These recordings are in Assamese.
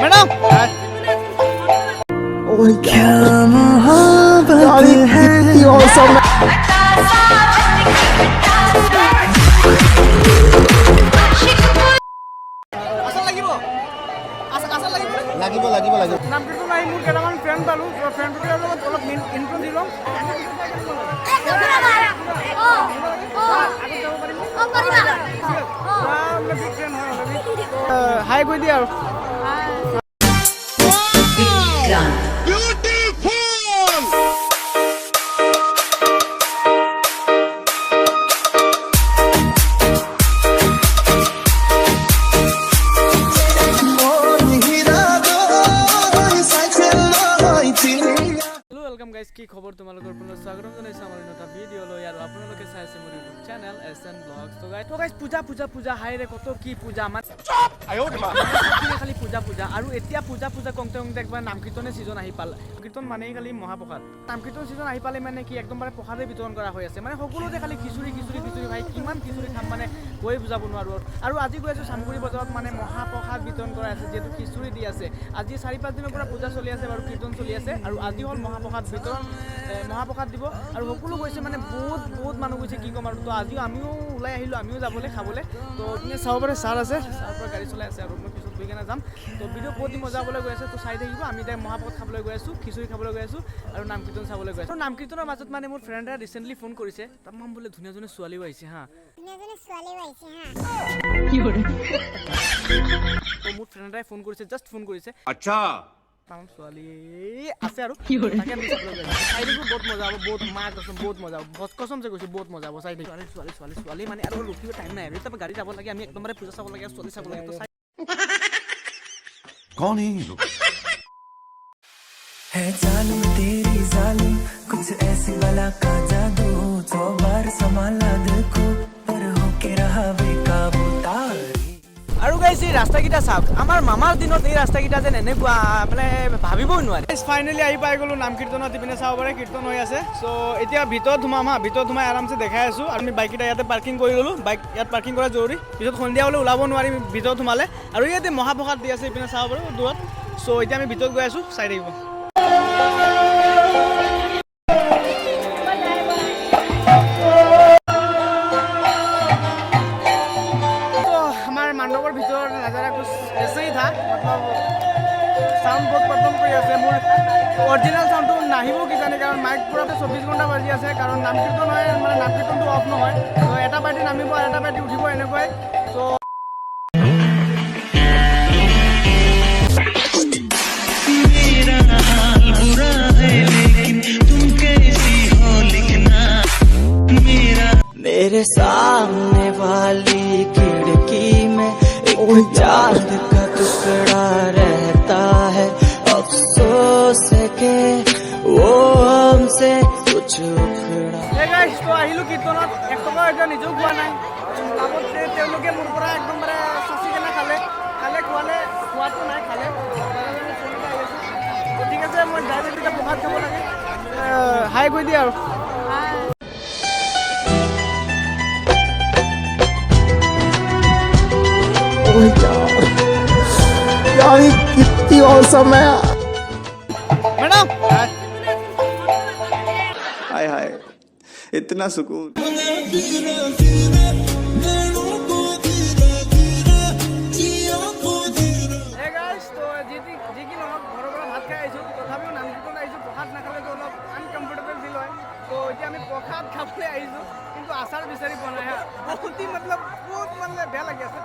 मैडम क्या मोहब्बत है লাগিব নামটো নাই মোৰ কেইটামান ফ্ৰেণ্ড পালোঁ ফ্ৰেণ্ডটোৰ লগত অলপ ইনফ্লুৱেঞ্চ দি লওঁ হাই কৈ দিয়া আৰু গাইজ কি খবৰ তোমালোকৰ পুনৰ স্বাগতম জনাইছো আমাৰ এটা ভিডিঅ লৈ আৰু আপোনালোকে চাই আছে মোৰ ইউটিউব চেনেল এছএন ব্লগছ তো গাইজ পূজা হাইৰে কত কি পূজা মানে খালি পূজা আৰু এতিয়া পূজা কংতে একবাৰ নাম কীৰ্তনে ছিজন আহি পাল কীৰ্তন মানেই খালি মহাপ্ৰসাদ নাম কীৰ্তন ছিজন আহি পালে মানে কি একদমবাৰে প্ৰসাদে বিতৰণ কৰা হৈ আছে মানে সকলোতে খালি খিচুৰি ভাই কিমান খিচুৰি খাম মানে কৈ বুজাব নোৱাৰোঁ আৰু আজি গৈ আছোঁ চামগুৰি বজাৰত মানে মহাপ্ৰসাদ বিতৰণ কৰা আছে যিহেতু খিচুৰি দি আছে আজি 4-5 দিনৰ পৰা পূজা চলি আছে বাৰু কীৰ্তন চলি আছে আৰু আজি হ'ল মহাপ্ৰসাদ মহাপ্ৰসাদ দিব আৰু সকলো গৈছে মানে বহুত মানুহ গৈছে কি ক'ম আৰু তো আজিও আমিও ওলাই আহিলোঁ আমিও যাবলৈ খাবলৈ তো আপুনি চাব পাৰে ছাৰ আছে ছাৰ পৰা গাড়ী চলাই আছে আৰু মই পিছত গৈ কেনে যাম তো ভিডিঅ' বহুত দিন মজা হ'বলৈ গৈ আছে তো চাই থাকিব আমি এতিয়া মহাপ্ৰসাদ খাবলৈ গৈ আছোঁ খিচুৰি খাবলৈ গৈ আছোঁ আৰু নাম কীৰ্তন চাবলৈ গৈ আছোঁ নাম কীৰ্তনৰ মাজত মানে মোৰ ফ্ৰেণ্ড এটা ৰিচেণ্টলি ফোন কৰিছে তামাম বোলে ধুনীয়া ছোৱালীও আহিছে হা মোৰ ফ্ৰেণ্ড এটাই ফোন কৰিছে জাষ্ট ফোন কৰিছে আচ্ছা ছোৱালী আছে আৰু তাকে আমি চাবলৈ গৈ আছোঁ চাই থাকিব বহুত মজা হ'ব বহুত মা কচম বহুত মজা হ'ব কচম যে কৈছোঁ বহুত মজা হ'ব চাই থাকিব ছোৱালী মানে আৰু ৰখিব টাইম নাই আৰু এতিয়া গাড়ী যাব লাগে আমি একদমবাৰে পূজা চাব লাগে ছোৱালী চাব লাগে তো চাই कौन है ये लोग है जालिम तेरी जालिम कुछ ऐसी बला का जादू 100 बार संभाला देखो पर होके रहा बेकाबू আৰু গাইছ এই ৰাস্তাকেইটা চাওক আমাৰ মামাৰ দিনত এই ৰাস্তাকেইটা যেন এনেকুৱা মানে ভাবিবই নোৱাৰে ফাইনেলি আহি পাই গ'লোঁ নাম কীৰ্তনত ইপিনে চাব পাৰে কীৰ্তন হৈ আছে চ' এতিয়া ভিতৰত সোমাই আৰামছে দেখাই আছোঁ আৰু আমি বাইককেইটা ইয়াতে পাৰ্কিং কৰি ল'লোঁ বাইক ইয়াত পাৰ্কিং কৰা জৰুৰী পিছত সন্ধিয়া হ'লে ওলাব নোৱাৰিম ভিতৰত সোমালে আৰু ইয়াতে মহাপ্ৰসাদ দি আছে ইপিনে চাব পাৰোঁ দূৰত চ' এতিয়া আমি ভিতৰত গৈ আছোঁ চাই থাকিব मंडपर भर नजारा कुछ ऐसे ही था मतलब साउंड बहुत प्रॉब्लम कर ओरिजिनल साउंड नाहिबो किजानी कारण माइक पूरा 24 घंटा बाजी আছে कारण नाम कीर्तन হয় মানে नाम कीर्तन অফ নহয় তো এটা পাৰ্টি নামিব আৰু এটা পাৰ্টি উঠিব এনেকৈ তো मेरा हाल बुरा है लेकिन तुम कैसी हो लिखना मेरे सामने वाली खिड़की में एक चांद का टुकड़ा रहता है अफसोस है कि वो हमसे कुछ उखड़ा हे गाइस तो আহিলো কীৰ্তনত এক টকা এটা নিজেও খোৱা নাই লাগতে তেওঁলোকে মোৰ পৰা একদম মানে সাচি কেনে খালে খোৱালে খোৱাটো নাই খালে ঠিক আছে মই ডাইৰেক্ট প্ৰসাদ খাব লাগে হাই কৈ দিয়া আৰু यार कितनी औसम है मैडम हाय इतना सुकून प्रसाद खाबले কিন্তু আচাৰ বিচাৰি পোৱা নাই হা বহুত मतलब বহুত মানে বেয়া লাগি আছে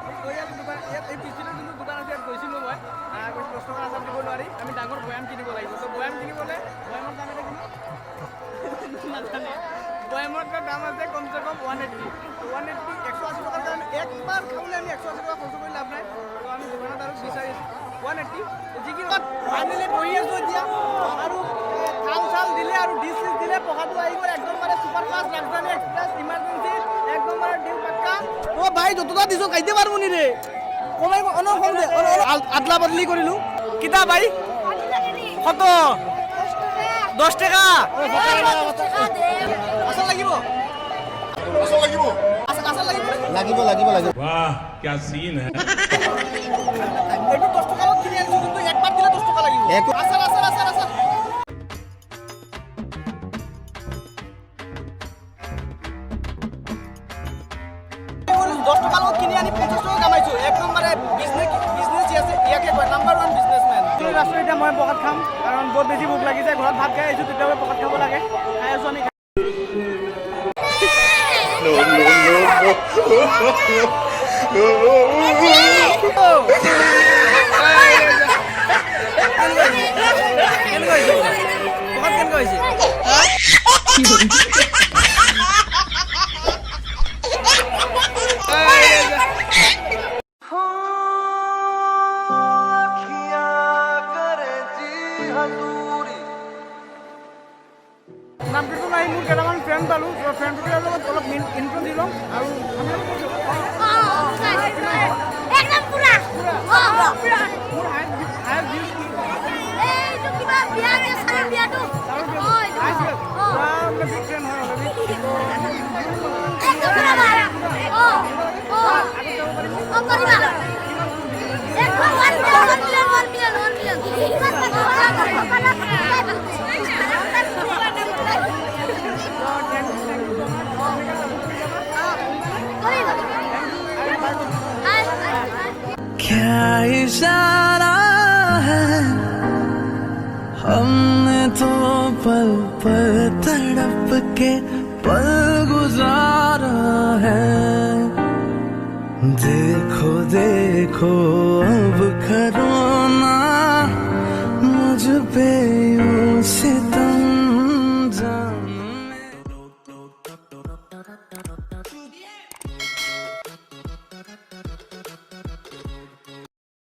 দোকান এই পিছনে যোনটো দোকান আছে ইয়াত গৈছিলোঁ মই 10 টকা আচাৰ দিব নোৱাৰি আমি ডাঙৰ বয়াম কিনিব লাগিব তো বয়াম কিনিবলৈ বয়ামৰ দাম এটা কিমান নাজানে বয়ামৰ দাম আছে কমচে কম 180 180 টকাৰ কাৰণে একবাৰ খাবলৈ আমি 180 টকা খৰচ কৰি লাভ নাই তো আমি দোকানত আৰু বিচাৰি 180 যি কি ফাইনেলি বহি আছোঁ এতিয়া আৰু থাল চাল দিলে আৰু ডিছ দিলে প্ৰসাদটো আহি গ'ল একদম মানে সুপাৰ ফাষ্ট ৰাজধানী এক্সপ্ৰেছ ইমাৰ্জেঞ্চি একদম মানে ডিউ পাক্কা ও ভাই যতটা দিছো খাইতে পাৰবো নি ৰে কমাই অনো কম দে আদলা বদলি কৰিলো কিতা ভাই কত 10 টাকা আসল লাগিব লাগিব वाह क्या सीन है এইটো 10 টাকা কিনি আনিছো কিন্তু আছোঁ এতিয়া মই প্ৰসাদ খাম কাৰণ বহুত বেছি ভোক লাগিছে ঘৰত ভাত খাই আহিছোঁ তেতিয়াও প্ৰসাদ খাব লাগে খাই আছোঁ আমি নামটো নাই মোৰ কেইটামান ফ্ৰেণ্ড পালোঁ ফ্ৰেণ্ডকেইটাৰ লগত অলপ ইনফ্লু দি লওঁ আৰু क्या इशारा है हमने तो पल पल तड़प के पल गुजारा है देखो देखो अब करो ना मुझ पे